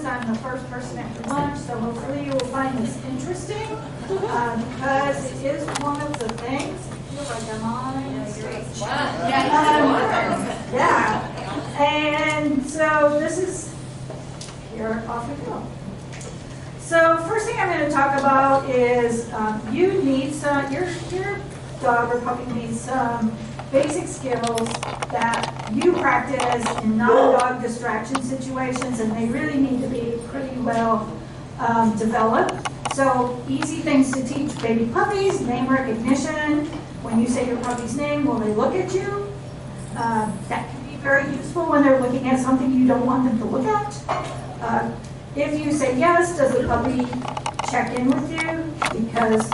since I'm the first person after lunch, so hopefully you will find this interesting because it is one of the things. I feel like I'm on stage. Yeah. And so this is, here, off we go. So first thing I'm going to talk about is you need some, your dog or puppy needs some basic skills that you practice in non-dog distraction situations, and they really need to be pretty well developed. So easy things to teach baby puppies: name recognition. When you say your puppy's name, will they look at you? That can be very useful when they're looking at something you don't want them to look at. If you say yes, does the puppy check in with you? Because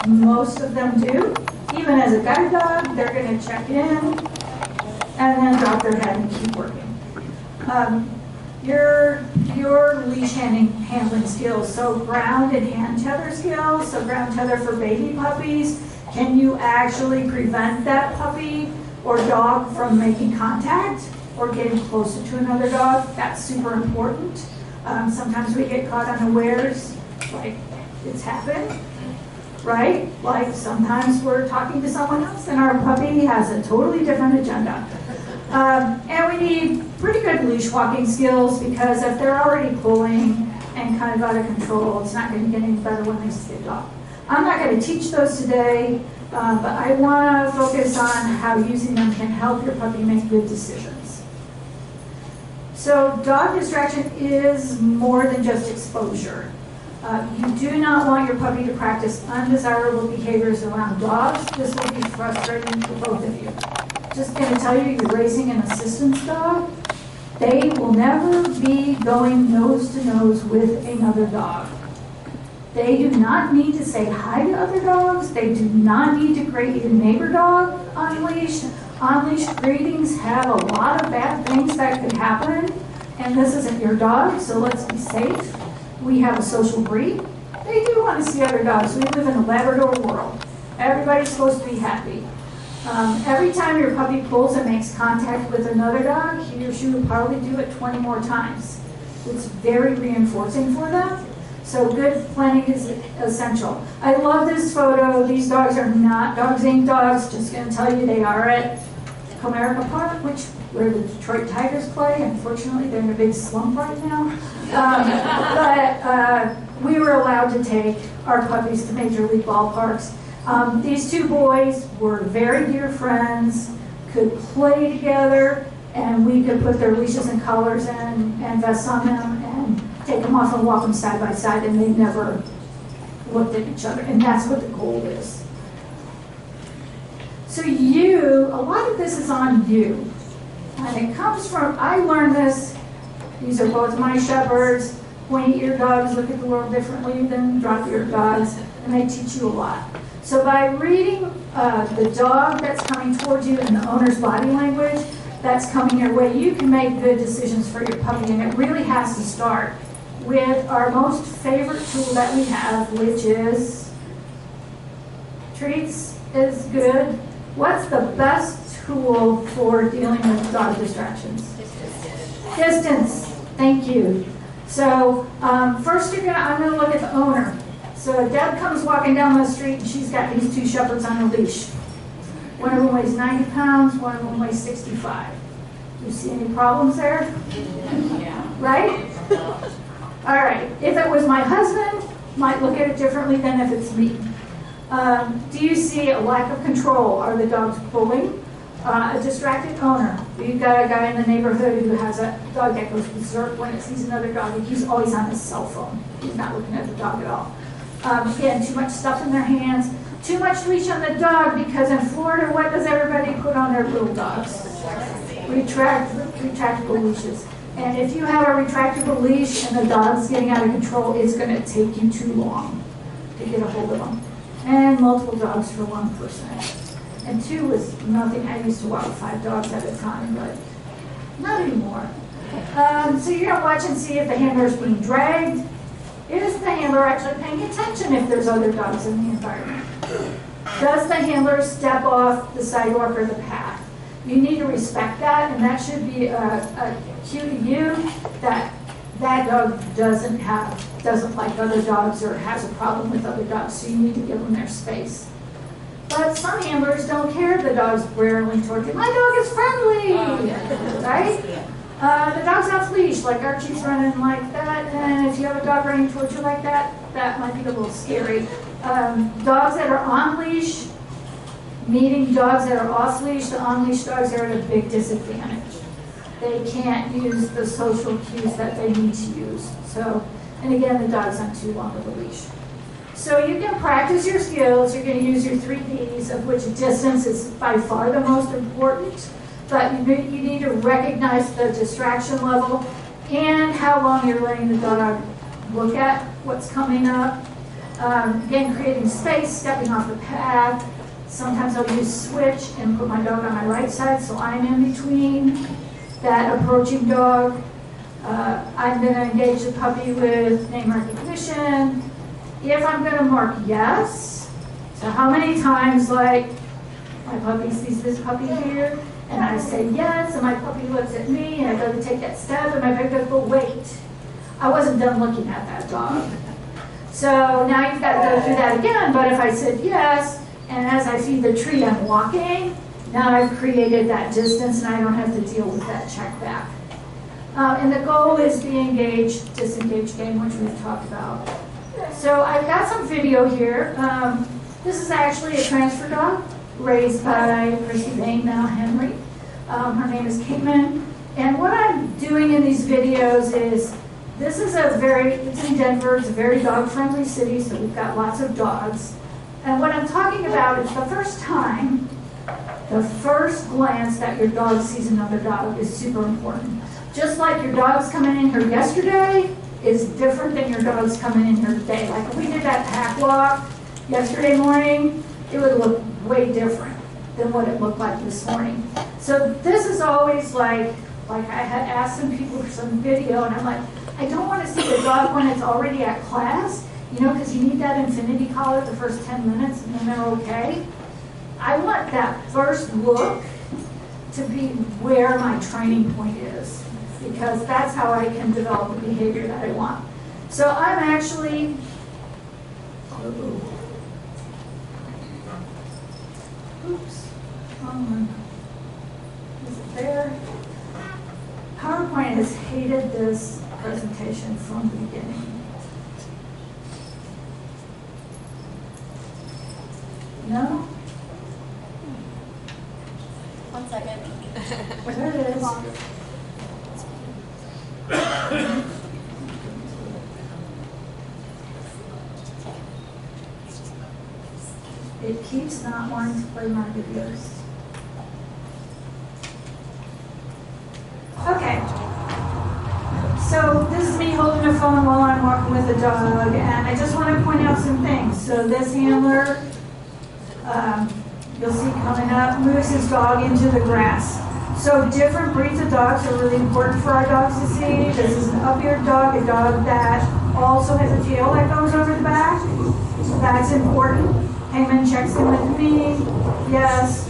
most of them do. Even as a guide dog, they're going to check in and then drop their head and keep working. Your leash handling skills, so ground and hand tether skills, so ground tether for baby puppies. Can you actually prevent that puppy or dog from making contact or getting closer to another dog? That's super important. Sometimes we get caught unawares, like it's happened. Right? Like sometimes we're talking to someone else and our puppy has a totally different agenda. And we need pretty good leash walking skills, because if they're already pulling and kind of out of control, it's not going to get any better when they sit up. I'm not going to teach those today, but I want to focus on how using them can help your puppy make good decisions. So dog distraction is more than just exposure. You do not want your puppy to practice undesirable behaviors around dogs. This will be frustrating for both of you. Just going to tell you, you're raising an assistance dog. They will never be going nose to nose with another dog. They do not need to say hi to other dogs. They do not need to greet your neighbor dog on leash. On-leash greetings have a lot of bad things that could happen, and this isn't your dog, so let's be safe. We have a social breed. They do want to see other dogs. We live in a Labrador world. Everybody's supposed to be happy. Every time your puppy pulls and makes contact with another dog, he or she will probably do it 20 more times. It's very reinforcing for them. So good planning is essential. I love this photo. These dogs are not Dogs Inc. dogs. Just going to tell you, they are at Comerica Park, where the Detroit Tigers play. Unfortunately, they're in a big slump right now. But we were allowed to take our puppies to Major League ballparks. These two boys were very dear friends, could play together, and we could put their leashes and collars and vests on them and take them off and walk them side by side, and they never looked at each other. And that's what the goal is. So a lot of this is on you. And it comes from, I learned this, these are both my shepherds, pointy-eared dogs look at the world differently than drop-eared dogs, and they teach you a lot. So by reading the dog that's coming towards you and the owner's body language that's coming your way, you can make good decisions for your puppy, and it really has to start with our most favorite tool that we have, which is treats is good. What's the best tool for dealing with dog distractions? Distance. Thank you. So first I'm going to look at the owner. So Deb comes walking down the street and she's got these two shepherds on a leash. One of them weighs 90 pounds, one of them weighs 65. Do you see any problems there? Yeah. Right? All right. If it was my husband, might look at it differently than if it's me. Do you see a lack of control? Are the dogs pulling? A distracted owner. You've got a guy in the neighborhood who has a dog that goes berserk when it sees another dog. He's always on his cell phone. He's not looking at the dog at all. Again, too much stuff in their hands. Too much leash on the dog, because in Florida, what does everybody put on their little dogs? Retractable leashes. And if you have a retractable leash and the dog's getting out of control, it's going to take you too long to get a hold of them. And multiple dogs for one person. And 2 was nothing. I used to walk 5 dogs at a time, but not anymore. So you're going to watch and see if the handler is being dragged. Is the handler actually paying attention if there's other dogs in the environment? Does the handler step off the sidewalk or the path? You need to respect that, and that should be a cue to you that that dog doesn't like other dogs or has a problem with other dogs, so you need to give them their space. But some handlers don't care the dog's barreling toward you. My dog is friendly, right? The dog's off leash, like Archie's running like that, and if you have a dog running towards you like that, that might be a little scary. Dogs that are on leash, meeting dogs that are off leash, the on leash dogs are at a big disadvantage. They can't use the social cues that they need to use. So, and again, the dog's on too long of a leash. So you can practice your skills. You're going to use your 3 Ds, of which distance is by far the most important. But you need to recognize the distraction level and how long you're letting the dog look at what's coming up. Again, creating space, stepping off the path. Sometimes I'll use switch and put my dog on my right side so I'm in between that approaching dog. I'm going to engage the puppy with name recognition. If I'm going to mark yes, so how many times, like, my puppy sees this puppy here, and I say yes, and my puppy looks at me, and I go to take that step, and my puppy goes, but wait, I wasn't done looking at that dog. So now you've got to go through that again, but if I said yes, and as I see the tree I'm walking, now I've created that distance, and I don't have to deal with that check back. And the goal is the engage, disengage game, which we've talked about. So I've got some video here. This is actually a transfer dog raised by Chrissy Bain, now Henry. Her name is Cayman. And what I'm doing in these videos is, it's in Denver, it's a very dog-friendly city, so we've got lots of dogs. And what I'm talking about is the first time, the first glance that your dog sees another dog is super important. Just like your dog's coming in here yesterday is different than your dog's coming in here today. Like if we did that pack walk yesterday morning, it would look way different than what it looked like this morning. So this is always like I had asked some people for some video, and I'm like, I don't want to see the dog when it's already at class, because you need that infinity collar the first 10 minutes and then they're okay. I want that first look to be where my training point is, because that's how I can develop the behavior that I want. So I'm actually, is it there? PowerPoint has hated this presentation from the beginning. No? 1 second. There it is. It keeps not wanting to play my videos. Okay. So this is me holding a phone while I'm walking with a dog, and I just want to point out some things. So this handler, you'll see coming up, moves his dog into the grass. So different breeds of dogs are really important for our dogs to see. This is an up-eared dog, a dog that also has a tail that goes over the back. That's important. Hangman checks in with me. Yes,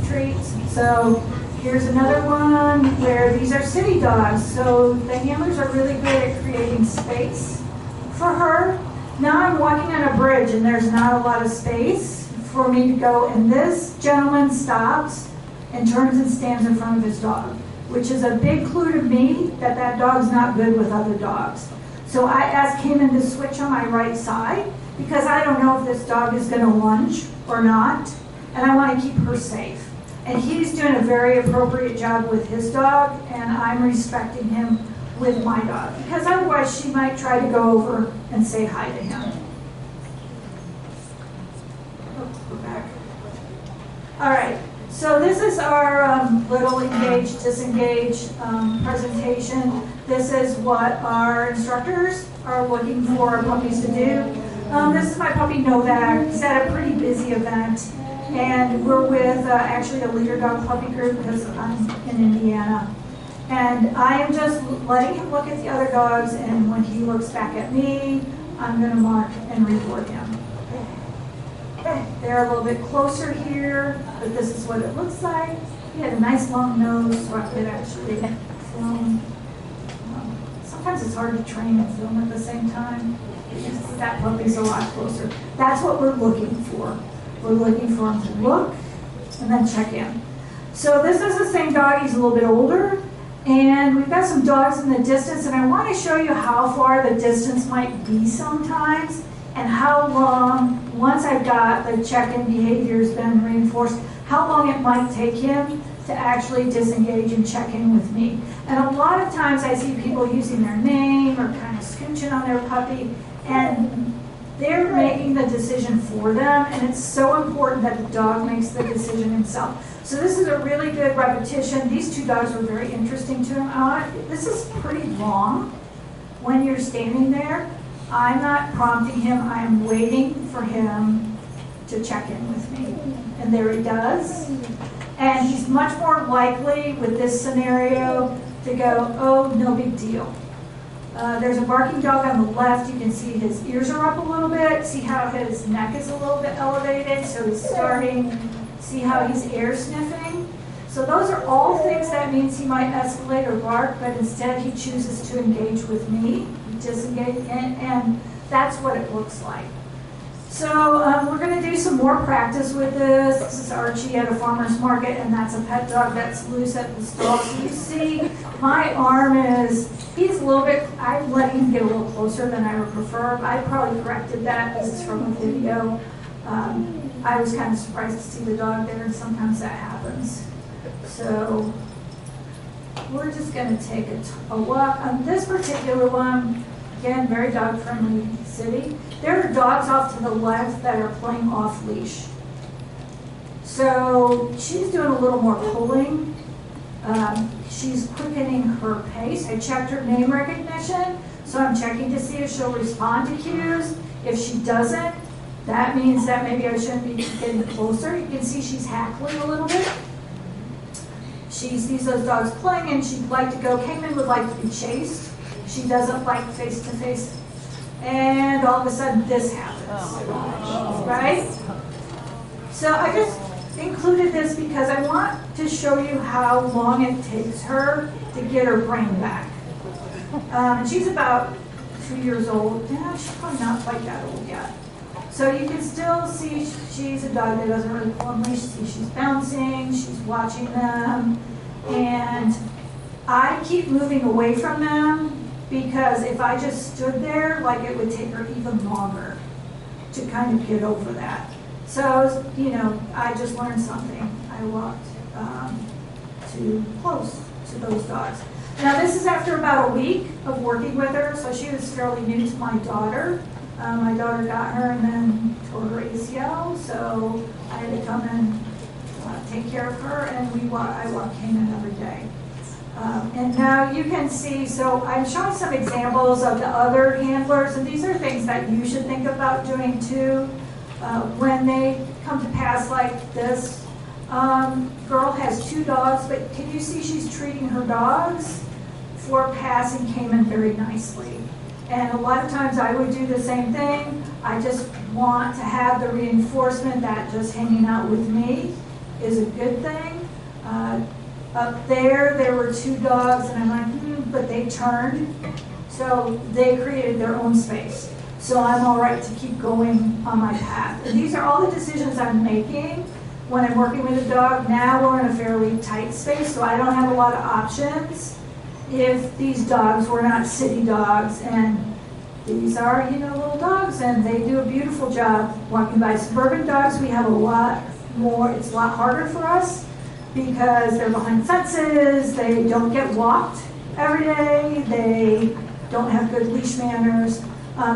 treats. So here's another one where these are city dogs. So the handlers are really good at creating space for her. Now I'm walking on a bridge and there's not a lot of space for me to go, and this gentleman stops and turns and stands in front of his dog, which is a big clue to me that that dog's not good with other dogs. So I asked Cayman to switch on my right side because I don't know if this dog is going to lunge or not, and I want to keep her safe. And he's doing a very appropriate job with his dog, and I'm respecting him with my dog, because otherwise she might try to go over and say hi to him. Go back. All right. So this is our little engage, disengage presentation. This is what our instructors are looking for our puppies to do. This is my puppy Novak. He's at a pretty busy event, and we're with actually a leader dog puppy group because I'm in Indiana. And I am just letting him look at the other dogs, and when he looks back at me, I'm going to mark and reward him. Okay, they're a little bit closer here, but this is what it looks like. He had a nice long nose, so I could actually film some sometimes it's hard to train and film at the same time. Because that puppy's a lot closer. That's what we're looking for. We're looking for him to look and then check in. So this is the same dog. He's a little bit older. And we've got some dogs in the distance, and I want to show you how far the distance might be sometimes, and how long, once I've got the check-in behavior's been reinforced, how long it might take him to actually disengage and check in with me. And a lot of times I see people using their name or kind of scooching on their puppy, and they're making the decision for them, and it's so important that the dog makes the decision himself. So this is a really good repetition. These two dogs were very interesting to him. This is pretty long. When you're standing there, I'm not prompting him. I am waiting for him to check in with me. And there he does. And he's much more likely with this scenario to go, oh, no big deal. There's a barking dog on the left. You can see his ears are up a little bit. See how his neck is a little bit elevated. So he's starting. See how he's air sniffing? So those are all things that means he might escalate or bark, but instead he chooses to engage with me, disengage, and that's what it looks like. So we're going to do some more practice with this. This is Archie at a farmer's market, and that's a pet dog that's loose at the stall. So you see my arm he's a little bit, I'm letting him get a little closer than I would prefer. I probably corrected that. This is from a video. I was kind of surprised to see the dog there, and sometimes that happens. So we're just going to take a walk. On this particular one, again, very dog-friendly city. There are dogs off to the left that are playing off-leash. So she's doing a little more pulling. She's quickening her pace. I checked her name recognition, so I'm checking to see if she'll respond to cues. If she doesn't, that means that maybe I shouldn't be getting closer. You can see she's hackling a little bit. She sees those dogs playing and she'd like to go. Cayman would like to be chased. She doesn't like face-to-face. And all of a sudden this happens, right? So I just included this because I want to show you how long it takes her to get her brain back. She's about 2 years old. Yeah, she's probably not quite that old yet. So you can still see she's a dog that doesn't really pull on leash. See she's bouncing, she's watching them, and I keep moving away from them because if I just stood there, like it would take her even longer to kind of get over that. So, you know, I just learned something. I walked too close to those dogs. Now this is after about a week of working with her, so she was fairly new to my daughter. My daughter got her and then tore her ACL, so I had to come and take care of her, and I walk Cayman every day. And now you can see, so I'm showing some examples of the other handlers, and these are things that you should think about doing too when they come to pass like this. Girl has 2 dogs, but can you see she's treating her dogs for passing Cayman very nicely. And a lot of times I would do the same thing. I just want to have the reinforcement that just hanging out with me is a good thing. Up there were 2 dogs, and I'm like, but they turned. So they created their own space. So I'm all right to keep going on my path. And these are all the decisions I'm making when I'm working with a dog. Now we're in a fairly tight space, so I don't have a lot of options. If these dogs were not city dogs, and these are, you know, little dogs, and they do a beautiful job walking by. Suburban dogs, we have a lot more, it's a lot harder for us because they're behind fences, they don't get walked every day, they don't have good leash manners.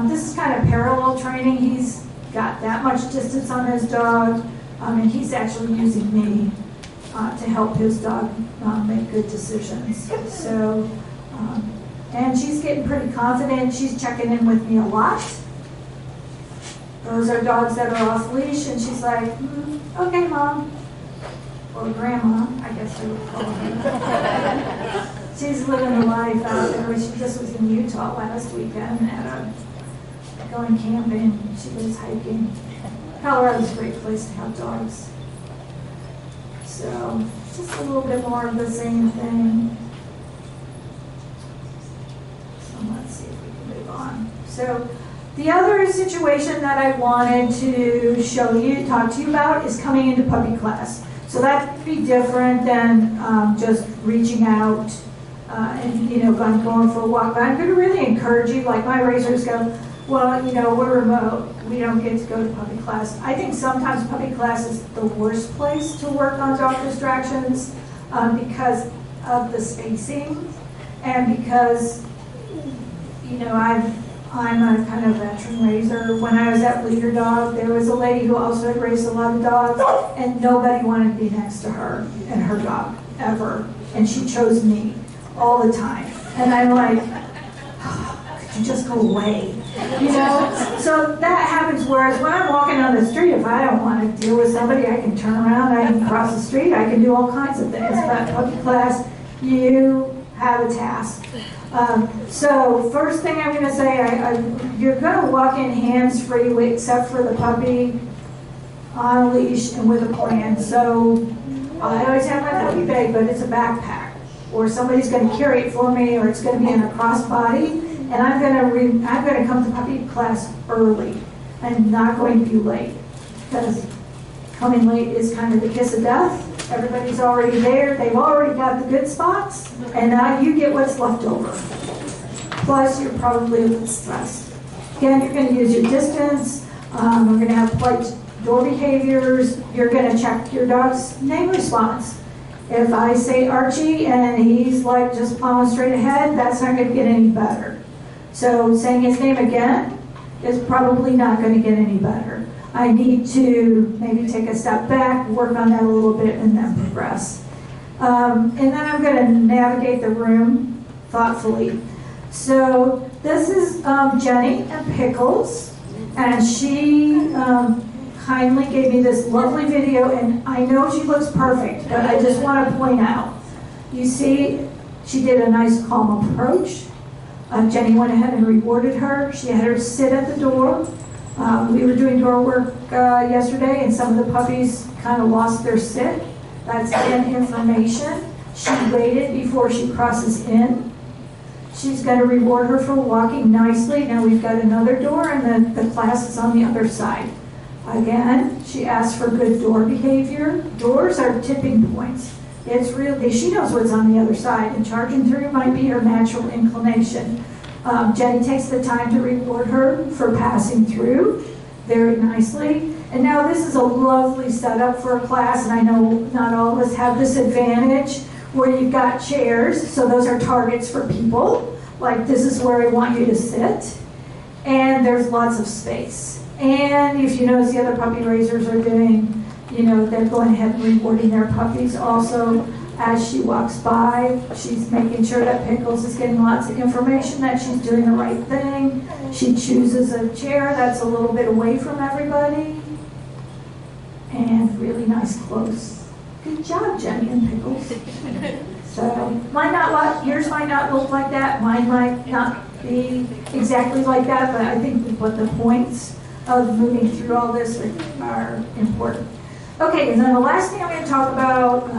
This is kind of parallel training. He's got that much distance on his dog, and he's actually using me to help his dog make good decisions. So, and she's getting pretty confident. She's checking in with me a lot. Those are dogs that are off leash, and she's like, okay, Mom. Or Grandma, I guess I would call her. She's living her life out there. She just was in Utah last weekend going camping. She was hiking. Colorado's a great place to have dogs. So just a little bit more of the same thing. Some So the other situation that I wanted to show you, talk to you about, is coming into puppy class. So that would be different than just reaching out and, going for a walk. But I'm going to really encourage you, like my racers go, well, we're remote. We don't get to go to puppy class. I think sometimes puppy class is the worst place to work on dog distractions because of the spacing and because, I'm a kind of veteran raiser. When I was at Leader Dog, there was a lady who also had raised a lot of dogs, and nobody wanted to be next to her and her dog, ever. And she chose me all the time. And I'm like, could you just go away? So that happens, whereas when I'm walking on the street, if I don't want to deal with somebody, I can turn around, I can cross the street, I can do all kinds of things. But puppy class, you have a task. So first thing I'm going to say, you're going to walk in hands-free except for the puppy on a leash and with a plan. So I always have my puppy bag, but it's a backpack. Or somebody's going to carry it for me, or it's going to be in a crossbody. And I'm going to come to puppy class early. I'm not going to be late because coming late is kind of the kiss of death. Everybody's already there. They've already got the good spots, and now you get what's left over. Plus, you're probably a little stressed. Again, you're going to use your distance. We're going to have polite door behaviors. You're going to check your dog's name response. If I say Archie and he's like just plowing straight ahead, that's not going to get any better. So saying his name again is probably not going to get any better. I need to maybe take a step back, work on that a little bit, and then progress. And then I'm going to navigate the room thoughtfully. So this is Jenny and Pickles, and she kindly gave me this lovely video, and I know she looks perfect, but I just want to point out, you see, she did a nice calm approach. Jenny went ahead and rewarded her. She had her sit at the door. We were doing door work yesterday, and some of the puppies kind of lost their sit. That's in information. She waited before she crosses in. She's going to reward her for walking nicely. Now we've got another door, and the class is on the other side. Again, she asked for good door behavior. Doors are tipping points. It's really, she knows what's on the other side, and charging through might be her natural inclination. Jenny takes the time to reward her for passing through very nicely. And now this is a lovely setup for a class, and I know not all of us have this advantage where you've got chairs, so those are targets for people. Like, this is where I want you to sit. And there's lots of space. And if you notice, the other puppy raisers are doing, they're going ahead and rewarding their puppies also. As she walks by, she's making sure that Pickles is getting lots of information, that she's doing the right thing. She chooses a chair that's a little bit away from everybody. And really nice close. Good job, Jenny and Pickles. So, yours might not look like that, mine might not be exactly like that, but I think what the points of moving through all this are important. Okay, and then the last thing I'm going to talk about,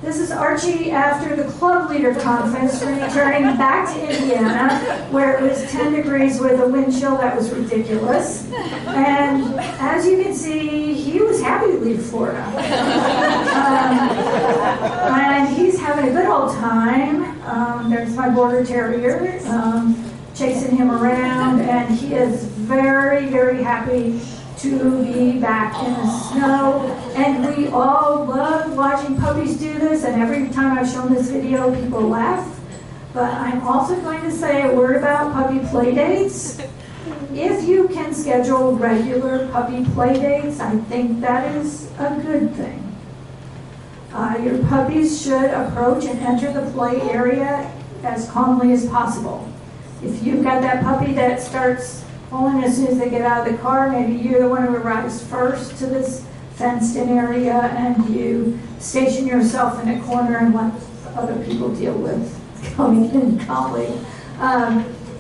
this is Archie after the club leader conference, returning back to Indiana, where it was 10 degrees with a wind chill that was ridiculous. And as you can see, he was happy to leave Florida. And he's having a good old time. There's my border terrier chasing him around, and he is very, very happy to be back in the snow. And we all love watching puppies do this, and every time I've shown this video, people laugh. But I'm also going to say a word about puppy play dates. If you can schedule regular puppy play dates, I think that is a good thing. Your puppies should approach and enter the play area as calmly as possible. If you've got that puppy that starts pulling as soon as they get out of the car, maybe you're the one who arrives first to this fenced-in area, and you station yourself in a corner and let other people deal with coming in calmly.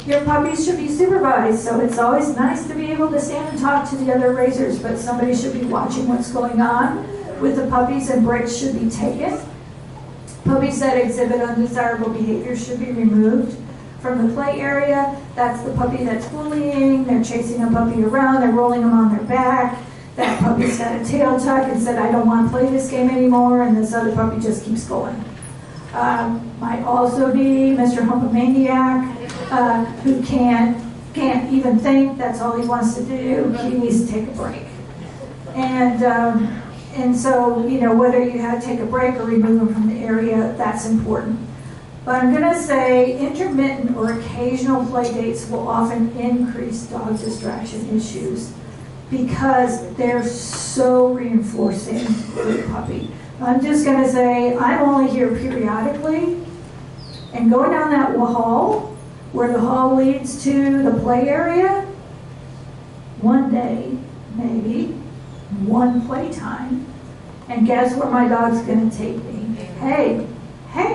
Your puppies should be supervised, so it's always nice to be able to stand and talk to the other raisers, but somebody should be watching what's going on with the puppies, and breaks should be taken. Puppies that exhibit undesirable behavior should be removed from the play area. That's the puppy that's bullying, they're chasing a puppy around, they're rolling them on their back. That puppy's got a tail tuck and said, I don't want to play this game anymore, and this other puppy just keeps going. Might also be Mr. Humpomaniac, who can't even think, that's all he wants to do, he needs to take a break. And so, you know, whether you have to take a break or remove them from the area, that's important. But I'm going to say intermittent or occasional play dates will often increase dog distraction issues because they're so reinforcing for the puppy. I'm just going to say I'm only here periodically, and going down that hall where the hall leads to the play area, one day, maybe, one playtime, and guess where my dog's going to take me? Hey,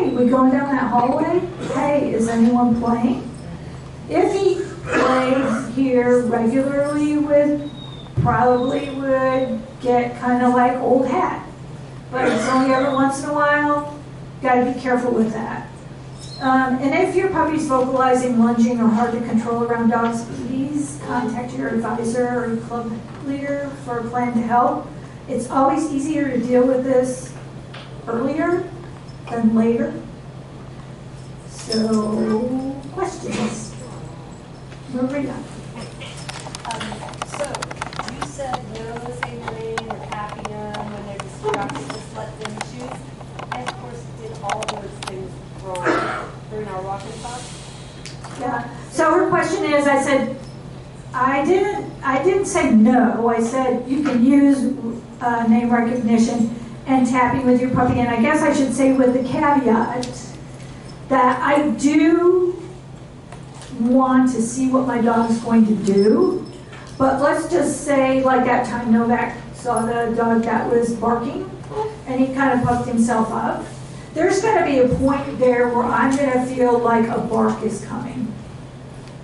we going down that hallway? Hey, is anyone playing? If he plays here regularly probably would get kind of like old hat. But it's only every once in a while. Got to be careful with that. And if your puppy's vocalizing, lunging, or hard to control around dogs, please contact your advisor or club leader for a plan to help. It's always easier to deal with this earlier than later. So, questions? Maria. So, you said no saying your name or tapping them when they're distracted, just let them choose. I, of course, did all those things wrong during our walk and talk. Yeah. So her question is, I said, I didn't say no. I said you can use name recognition and tapping with your puppy, and I guess I should say with the caveat that I do want to see what my dog is going to do. But let's just say, like that time Novak saw the dog that was barking, and he kind of puffed himself up. There's going to be a point there where I'm going to feel like a bark is coming.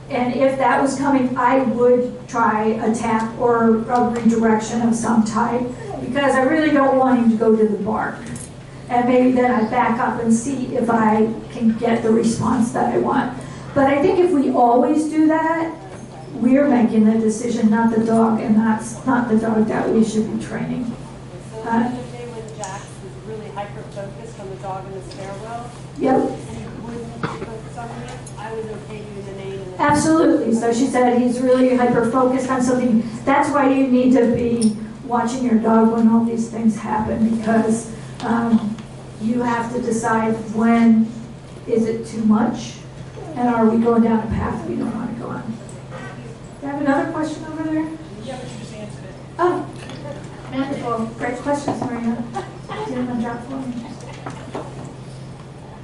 And if that was coming, I would try a tap or a redirection of some type, because I really don't want him to go to the bark. And maybe then I back up and see if I can get the response that I want. But I think if we always do that, we're making the decision, not the dog, and that's not the dog that we should be training. So the other day when Jax was really hyper-focused on the dog in the stairwell, Yep. and he wouldn't focus on me, I was okay doing the name and the Absolutely. So she said he's really hyper-focused on something. That's why you need to be watching your dog when all these things happen, because you have to decide when is it too much, and are we going down a path we don't want to go on. Do you have another question over there? Yeah, but you just answered it. Oh, wonderful. Great questions, Maria. Doing my job for me.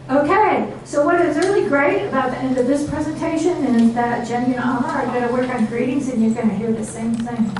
Okay, so what is really great about the end of this presentation is that Jenny and Anna are going to work on greetings, and you're going to hear the same thing.